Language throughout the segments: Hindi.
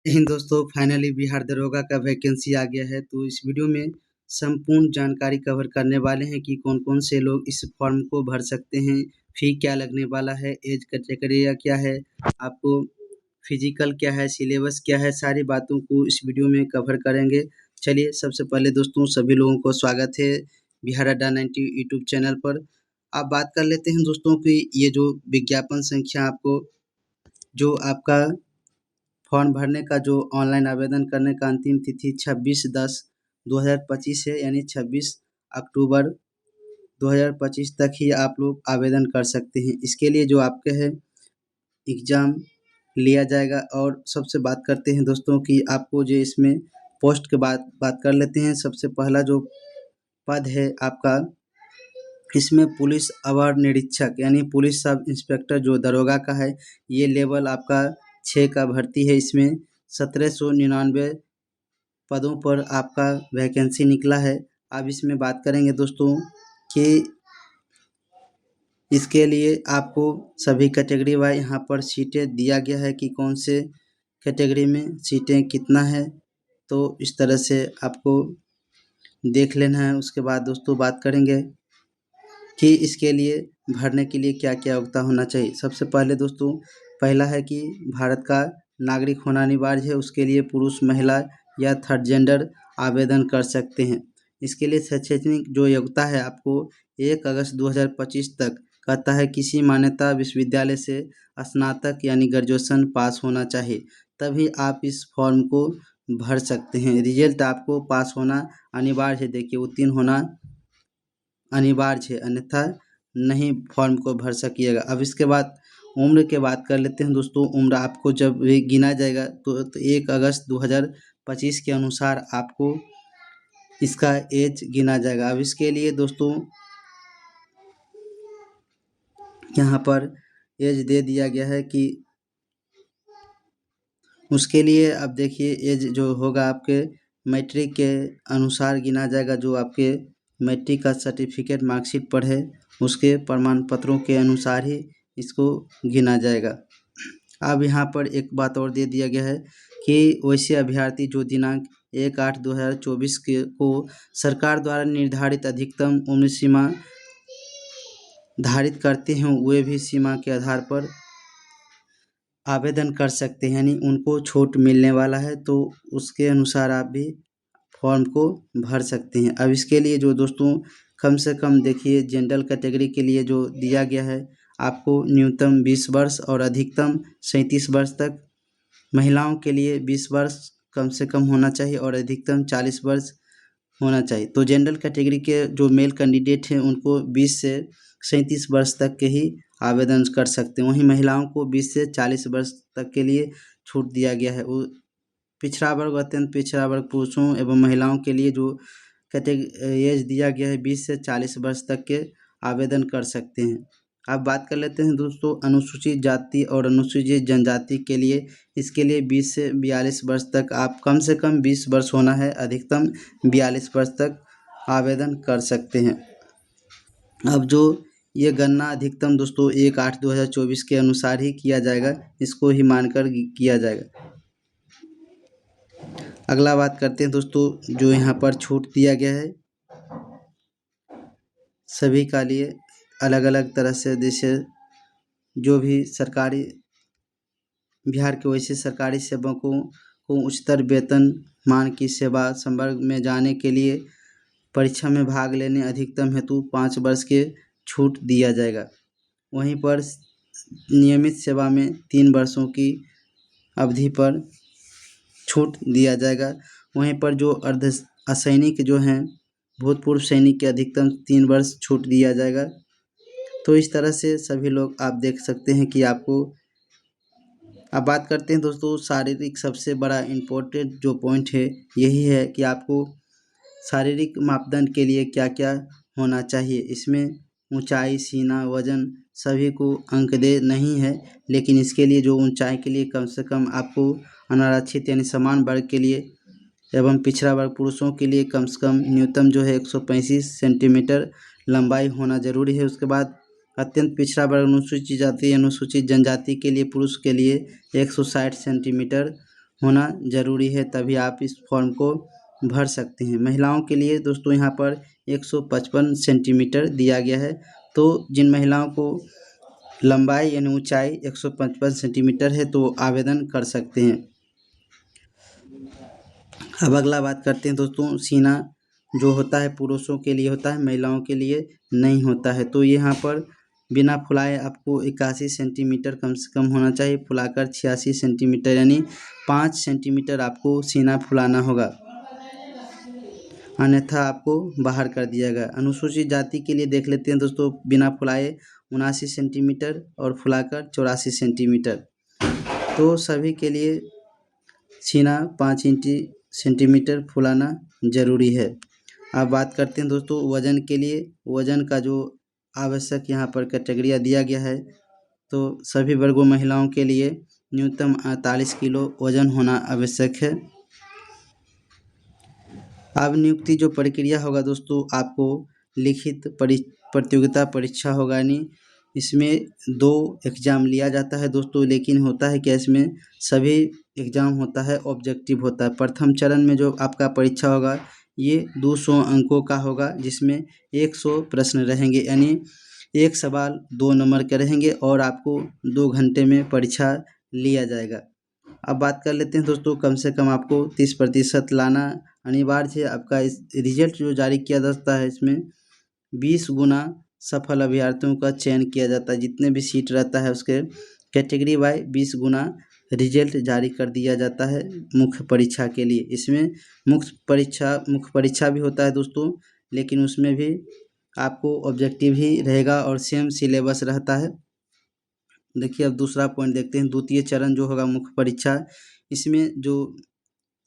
इन दोस्तों फाइनली बिहार दरोगा का वैकेंसी आ गया है। तो इस वीडियो में संपूर्ण जानकारी कवर करने वाले हैं कि कौन कौन से लोग इस फॉर्म को भर सकते हैं, फी क्या लगने वाला है, एज क्राइटेरिया क्या है, आपको फिजिकल क्या है, सिलेबस क्या है, सारी बातों को इस वीडियो में कवर करेंगे। चलिए सबसे पहले दोस्तों सभी लोगों को स्वागत है बिहार अड्डा 90 यूट्यूब चैनल पर। आप बात कर लेते हैं दोस्तों की ये जो विज्ञापन संख्या आपको जो आपका फॉर्म भरने का जो ऑनलाइन आवेदन करने का अंतिम तिथि 26/10/2025 है, यानी 26 अक्टूबर 2025 तक ही आप लोग आवेदन कर सकते हैं। इसके लिए जो आपके है एग्ज़ाम लिया जाएगा। और सबसे बात करते हैं दोस्तों कि आपको जो इसमें पोस्ट के बात कर लेते हैं। सबसे पहला जो पद है आपका इसमें पुलिस अवर निरीक्षक यानी पुलिस सब इंस्पेक्टर जो दरोगा का है, ये लेवल आपका 6 का भर्ती है। इसमें 1799 पदों पर आपका वैकेंसी निकला है। अब इसमें बात करेंगे दोस्तों कि इसके लिए आपको सभी कैटेगरी वाइज यहाँ पर सीटें दिया गया है कि कौन से कैटेगरी में सीटें कितना है, तो इस तरह से आपको देख लेना है। उसके बाद दोस्तों बात करेंगे कि इसके लिए भरने के लिए क्या क्या योग्यता होना चाहिए। सबसे पहले दोस्तों पहला है कि भारत का नागरिक होना अनिवार्य है। उसके लिए पुरुष, महिला या थर्ड जेंडर आवेदन कर सकते हैं। इसके लिए शैक्षणिक जो योग्यता है आपको 1 अगस्त 2025 तक कहता है किसी मान्यता विश्वविद्यालय से स्नातक यानी ग्रेजुएशन पास होना चाहिए, तभी आप इस फॉर्म को भर सकते हैं। रिजल्ट आपको पास होना अनिवार्य है, देखिए उत्तीर्ण होना अनिवार्य है, अन्यथा नहीं फॉर्म को भर सकिएगा। अब इसके बाद उम्र के बात कर लेते हैं दोस्तों। उम्र आपको जब भी गिना जाएगा तो 1 अगस्त 2025 के अनुसार आपको इसका एज गिना जाएगा। अब इसके लिए दोस्तों यहाँ पर एज दे दिया गया है कि उसके लिए अब देखिए एज जो होगा आपके मैट्रिक के अनुसार गिना जाएगा। जो आपके मैट्रिक का सर्टिफिकेट मार्कशीट पर है उसके प्रमाण पत्रों के अनुसार ही इसको गिना जाएगा। अब यहाँ पर एक बात और दे दिया गया है कि वैसे अभ्यर्थी जो दिनांक 1/8/2024 को सरकार द्वारा निर्धारित अधिकतम उम्र सीमा धारित करते हैं, वे भी सीमा के आधार पर आवेदन कर सकते हैं, यानी उनको छूट मिलने वाला है, तो उसके अनुसार आप भी फॉर्म को भर सकते हैं। अब इसके लिए जो दोस्तों कम से कम देखिए जनरल कैटेगरी के लिए जो दिया गया है आपको न्यूनतम 20 वर्ष और अधिकतम 37 वर्ष तक, महिलाओं के लिए 20 वर्ष कम से कम होना चाहिए और अधिकतम 40 वर्ष होना चाहिए। तो जनरल कैटेगरी के जो मेल कैंडिडेट हैं उनको 20 से 37 वर्ष तक के ही आवेदन कर सकते हैं। वहीं महिलाओं को 20 से 40 वर्ष तक के लिए छूट दिया गया है। वो पिछड़ा वर्ग, अत्यंत पिछड़ा वर्ग पुरुषों एवं महिलाओं के लिए जो एज दिया गया है 20 से 40 वर्ष तक के आवेदन कर सकते हैं। अब बात कर लेते हैं दोस्तों अनुसूचित जाति और अनुसूचित जनजाति के लिए। इसके लिए 20 से 42 वर्ष तक आप कम से कम 20 वर्ष होना है, अधिकतम 42 वर्ष तक आवेदन कर सकते हैं। अब जो ये गणना अधिकतम दोस्तों 1/8/2024 के अनुसार ही किया जाएगा, इसको ही मानकर किया जाएगा। अगला बात करते हैं दोस्तों जो यहाँ पर छूट दिया गया है सभी का लिए अलग अलग तरह से, जैसे जो भी सरकारी बिहार के वैसे सरकारी सेवकों को उच्चतर वेतन मान की सेवा संवर्ग में जाने के लिए परीक्षा में भाग लेने अधिकतम हेतु 5 वर्ष के छूट दिया जाएगा। वहीं पर नियमित सेवा में 3 वर्षों की अवधि पर छूट दिया जाएगा। वहीं पर जो अर्ध असैनिक जो हैं भूतपूर्व सैनिक के अधिकतम 3 वर्ष छूट दिया जाएगा। तो इस तरह से सभी लोग आप देख सकते हैं कि आपको। अब बात करते हैं दोस्तों शारीरिक सबसे बड़ा इम्पोर्टेंट जो पॉइंट है यही है कि आपको शारीरिक मापदंड के लिए क्या क्या होना चाहिए। इसमें ऊंचाई, सीना, वजन सभी को अंक दे नहीं है, लेकिन इसके लिए जो ऊंचाई के लिए कम से कम आपको अनारक्षित यानी समान वर्ग के लिए एवं पिछड़ा वर्ग पुरुषों के लिए कम से कम न्यूनतम जो है 135 सेंटीमीटर लंबाई होना जरूरी है। उसके बाद अत्यंत पिछड़ा वर्ग अनुसूचित जाति अनुसूचित जनजाति के लिए पुरुष के लिए 160 सेंटीमीटर होना ज़रूरी है, तभी आप इस फॉर्म को भर सकते हैं। महिलाओं के लिए दोस्तों यहाँ पर 155 सेंटीमीटर दिया गया है। तो जिन महिलाओं को लंबाई यानी ऊंचाई 155 सेंटीमीटर है तो आवेदन कर सकते हैं। अब अगला बात करते हैं दोस्तों, सीना जो होता है पुरुषों के लिए होता है, महिलाओं के लिए नहीं होता है। तो यहाँ पर बिना फुलाए आपको 81 सेंटीमीटर कम से कम होना चाहिए, फुलाकर 86 सेंटीमीटर यानी 5 सेंटीमीटर आपको सीना फुलाना होगा, अन्यथा आपको बाहर कर दिया गया। अनुसूचित जाति के लिए देख लेते हैं दोस्तों, बिना फुलाए 79 सेंटीमीटर और फुलाकर 84 सेंटीमीटर। तो सभी के लिए सीना 5 सेंटीमीटर फुलाना ज़रूरी है। अब बात करते हैं दोस्तों वज़न के लिए। वज़न का जो आवश्यक यहाँ पर कैटेगरिया दिया गया है, तो सभी वर्गों महिलाओं के लिए न्यूनतम 48 किलो वज़न होना आवश्यक है। अब नियुक्ति जो प्रक्रिया होगा दोस्तों, आपको लिखित प्रतियोगिता परीक्षा होगा, यानी इसमें 2 एग्ज़ाम लिया जाता है दोस्तों, लेकिन होता है क्या, इसमें सभी एग्ज़ाम होता है ऑब्जेक्टिव होता है। प्रथम चरण में जो आपका परीक्षा होगा ये 200 अंकों का होगा, जिसमें 100 प्रश्न रहेंगे, यानी एक सवाल 2 नंबर के रहेंगे और आपको 2 घंटे में परीक्षा लिया जाएगा। अब बात कर लेते हैं दोस्तों, कम से कम आपको 30% लाना अनिवार्य है। आपका इस रिजल्ट जो जारी किया जाता है, इसमें 20 गुना सफल अभ्यर्थियों का चयन किया जाता है। जितने भी सीट रहता है उसके कैटेगरी वाइज 20 गुना रिजल्ट जारी कर दिया जाता है मुख्य परीक्षा के लिए। इसमें मुख्य परीक्षा भी होता है दोस्तों, लेकिन उसमें भी आपको ऑब्जेक्टिव ही रहेगा और सेम सिलेबस रहता है। देखिए अब दूसरा पॉइंट देखते हैं, द्वितीय चरण जो होगा मुख्य परीक्षा, इसमें जो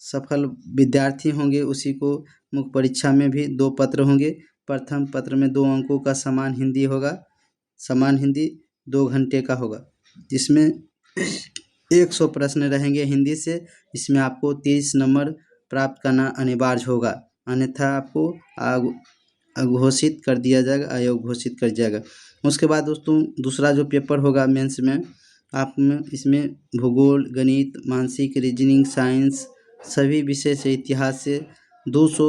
सफल विद्यार्थी होंगे उसी को मुख्य परीक्षा में भी 2 पत्र होंगे। प्रथम पत्र में 2 अंकों का समान हिंदी होगा, समान हिंदी 2 घंटे का होगा, जिसमें 100 प्रश्न रहेंगे हिंदी से। इसमें आपको 30 नंबर प्राप्त करना अनिवार्य होगा, अन्यथा आपको अघोषित कर दिया जाएगा, अयोग्य घोषित कर दिया जाएगा। उसके बाद दोस्तों दूसरा जो पेपर होगा मेंस में, आप में इसमें भूगोल, गणित, मानसिक, रीजनिंग, साइंस सभी विषय से, इतिहास से 200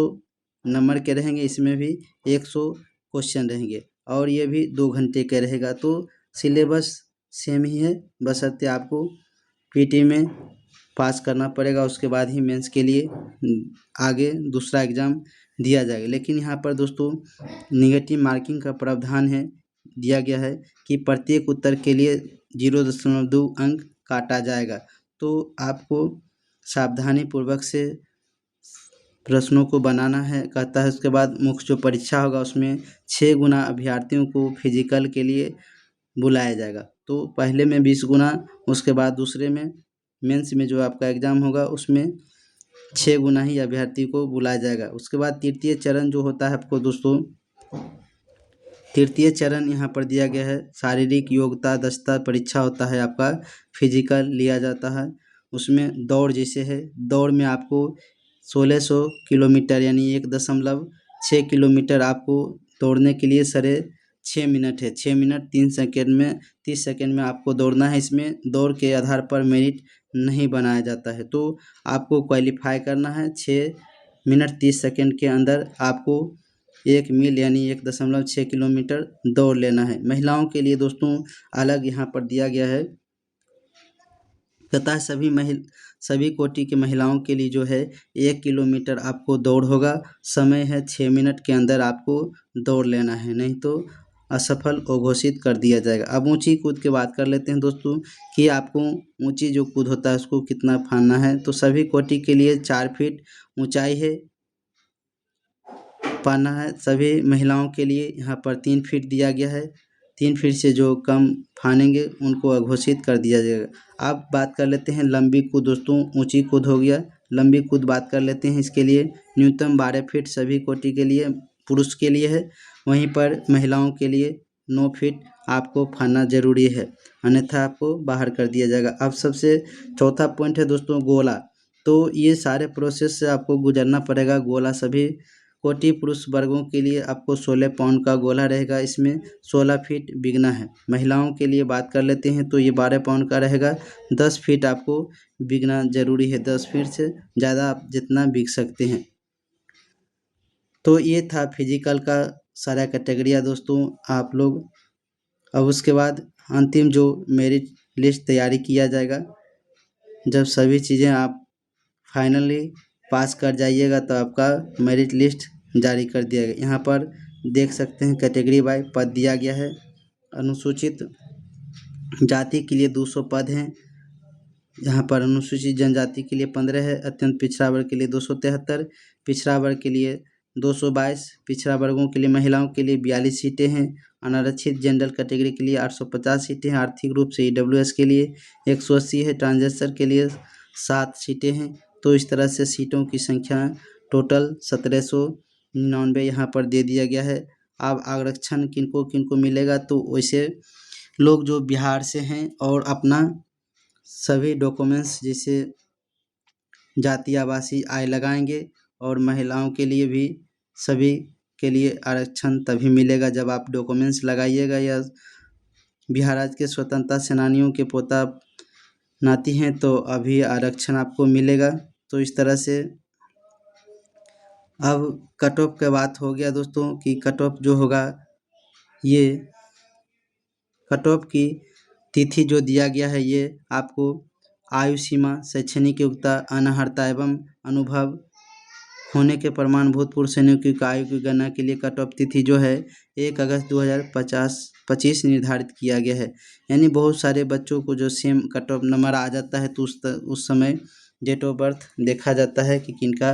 नंबर के रहेंगे। इसमें भी 100 क्वेश्चन रहेंगे और ये भी 2 घंटे का रहेगा। तो सिलेबस सेम ही है, बशर्ते आपको पीटी में पास करना पड़ेगा, उसके बाद ही मेंस के लिए आगे दूसरा एग्ज़ाम दिया जाएगा। लेकिन यहाँ पर दोस्तों निगेटिव मार्किंग का प्रावधान है, दिया गया है कि प्रत्येक उत्तर के लिए 0.2 अंक काटा जाएगा। तो आपको सावधानी पूर्वक से प्रश्नों को बनाना है, कहता है। उसके बाद मुख्य जो परीक्षा होगा उसमें 6 गुना अभ्यर्थियों को फिजिकल के लिए बुलाया जाएगा। तो पहले में 20 गुना, उसके बाद दूसरे में मेंस में जो आपका एग्ज़ाम होगा उसमें 6 गुना ही अभ्यर्थी को बुलाया जाएगा। उसके बाद तृतीय चरण जो होता है आपको दोस्तों, तृतीय चरण यहाँ पर दिया गया है, शारीरिक योग्यता दक्षता परीक्षा होता है आपका, फिजिकल लिया जाता है। उसमें दौड़ जैसे है, दौड़ में आपको 1600 किलोमीटर यानी 1.6 किलोमीटर आपको दौड़ने के लिए 6.5 मिनट है, 6 मिनट 3 सेकेंड में 30 सेकेंड में आपको दौड़ना है। इसमें दौड़ के आधार पर मेरिट नहीं बनाया जाता है, तो आपको क्वालिफाई करना है। 6 मिनट 30 सेकेंड के अंदर आपको 1 मील यानी 1.6 किलोमीटर दौड़ लेना है। महिलाओं के लिए दोस्तों अलग यहाँ पर दिया गया है, कहता है सभी कोटि के महिलाओं के लिए जो है 1 किलोमीटर आपको दौड़ होगा, समय है 6 मिनट के अंदर आपको दौड़ लेना है, नहीं तो असफल घोषित कर दिया जाएगा। अब ऊंची कूद की बात कर लेते हैं दोस्तों कि आपको ऊंची जो कूद होता है उसको कितना फानना है। तो सभी कोटि के लिए 4 फीट ऊंचाई है, पाना है। सभी महिलाओं के लिए यहाँ पर 3 फीट दिया गया है, 3 फीट से जो कम फानेंगे उनको अघोषित कर दिया जाएगा। अब बात कर लेते हैं लंबी कूद दोस्तों, ऊंची कूद हो गया, लंबी कूद बात कर लेते हैं। इसके लिए न्यूनतम 12 फीट सभी कोटि के लिए पुरुष के लिए है, वहीं पर महिलाओं के लिए 9 फीट आपको फानना जरूरी है, अन्यथा आपको बाहर कर दिया जाएगा। अब सबसे चौथा पॉइंट है दोस्तों गोला। तो ये सारे प्रोसेस से आपको गुजरना पड़ेगा, गोला सभी कोटि पुरुष वर्गों के लिए आपको 16 पाउंड का गोला रहेगा, इसमें 16 फीट बिगना है। महिलाओं के लिए बात कर लेते हैं तो ये 12 पाउंड का रहेगा, 10 फीट आपको बिगना जरूरी है, 10 फीट से ज़्यादा आप जितना बिग सकते हैं। तो ये था फिजिकल का सारा कैटेगरिया दोस्तों। आप लोग अब उसके बाद अंतिम जो मेरिट लिस्ट तैयारी किया जाएगा, जब सभी चीज़ें आप फाइनली पास कर जाइएगा तो आपका मेरिट लिस्ट जारी कर दिया गया। यहाँ पर देख सकते हैं कैटेगरी बाय पद दिया गया है। अनुसूचित जाति के लिए 200 पद हैं। यहाँ पर अनुसूचित जनजाति के लिए 15 है, अत्यंत पिछड़ा वर्ग के लिए 273, पिछड़ा वर्ग के लिए 222, पिछड़ा वर्गों के लिए महिलाओं के लिए 42 सीटें हैं, अनारक्षित जनरल कैटेगरी के लिए 850 सीटें हैं, आर्थिक रूप से ईडब्ल्यूएस के लिए 180 है, ट्रांसजेंडर के लिए 7 सीटें हैं। तो इस तरह से सीटों की संख्या टोटल 1799 यहाँ पर दे दिया गया है। अब आरक्षण किनको किनको मिलेगा, तो वैसे लोग जो बिहार से हैं और अपना सभी डॉक्यूमेंट्स जैसे जाति आवासीय आय लगाएंगे, और महिलाओं के लिए भी सभी के लिए आरक्षण तभी मिलेगा जब आप डॉक्यूमेंट्स लगाइएगा या बिहार राज्य के स्वतंत्रता सेनानियों के पोता नाती हैं तो अभी आरक्षण आपको मिलेगा। तो इस तरह से अब कट ऑफ की बात हो गया दोस्तों कि कट ऑफ जो होगा, ये कट ऑफ की तिथि जो दिया गया है ये आपको आयु सीमा, शैक्षणिक योग्यता, अनर्हता एवं अनुभव होने के प्रमाण भूतपूर्व सैनिकों की आयु की गणना के लिए कट ऑफ तिथि जो है 1 अगस्त 2025 निर्धारित किया गया है। यानी बहुत सारे बच्चों को जो सेम कट ऑफ नंबर आ जाता है तो उस समय डेट ऑफ बर्थ देखा जाता है कि किनका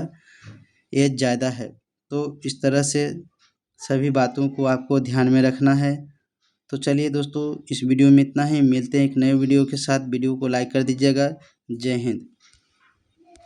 एज ज़्यादा है। तो इस तरह से सभी बातों को आपको ध्यान में रखना है। तो चलिए दोस्तों, इस वीडियो में इतना ही। मिलते हैं एक नए वीडियो के साथ। वीडियो को लाइक कर दीजिएगा। जय हिंद।